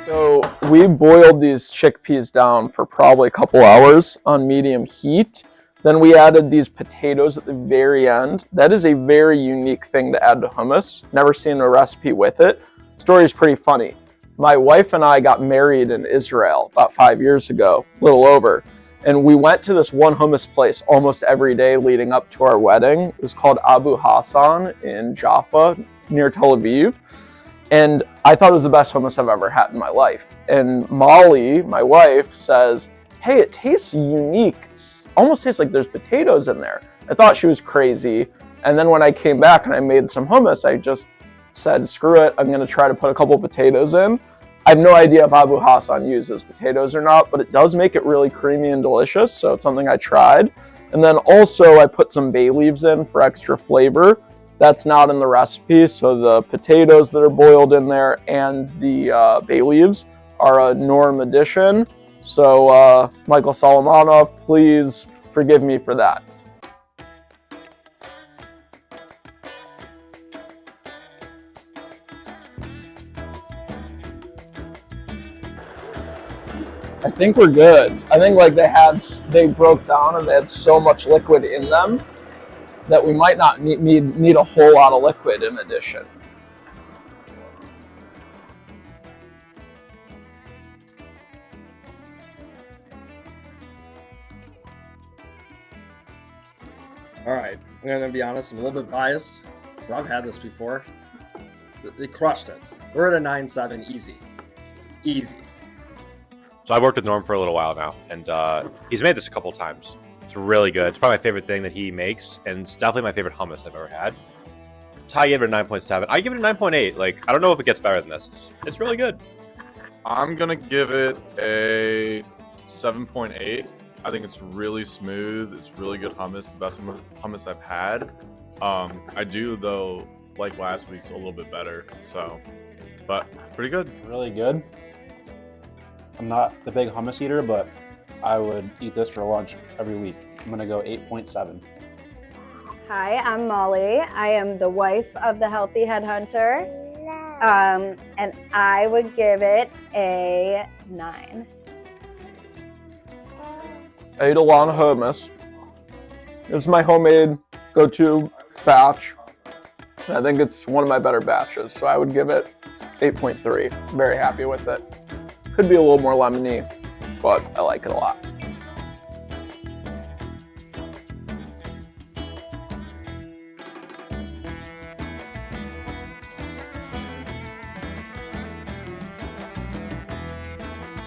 So we boiled these chickpeas down for probably a couple hours on medium heat. Then we added these potatoes at the very end. That is a very unique thing to add to hummus. Never seen a recipe with it. Story is pretty funny. My wife and I got married in Israel about 5 years ago, a little over. And we went to this one hummus place almost every day leading up to our wedding. It was called Abu Hassan in Jaffa, near Tel Aviv. And I thought it was the best hummus I've ever had in my life. And Molly, my wife, says, hey, it tastes unique. Almost tastes like there's potatoes in there. I thought she was crazy. And then when I came back and I made some hummus, I just said, screw it, I'm gonna try to put a couple potatoes in. I have no idea if Abu Hassan uses potatoes or not, but it does make it really creamy and delicious, so it's something I tried. And then also I put some bay leaves in for extra flavor. That's not in the recipe, so the potatoes that are boiled in there and the bay leaves are a Norm addition. So Michael Solomonov, please forgive me for that. I think we're good. I think like they broke down and they had so much liquid in them that we might not need a whole lot of liquid in addition. All right, I'm gonna be honest, I'm a little bit biased. I've had this before. They crushed it. We're at a 9.7, easy. Easy. So I've worked with Norm for a little while now, and he's made this a couple times. It's really good. It's probably my favorite thing that he makes, and it's definitely my favorite hummus I've ever had. Ty gave it a 9.7. I give it a 9.8. Like, I don't know if it gets better than this. It's really good. I'm gonna give it a 7.8. I think it's really smooth. It's really good hummus. The best hummus I've had. I do though like last week's a little bit better. So, but pretty good. Really good. I'm not the big hummus eater, but I would eat this for lunch every week. I'm gonna go 8.7. Hi, I'm Molly. I am the wife of the Healthy Headhunter, and I would give it a 9. I ate a lot of hummus. This is my homemade go-to batch. I think it's one of my better batches, so I would give it 8.3. Very happy with it. Could be a little more lemony, but I like it a lot.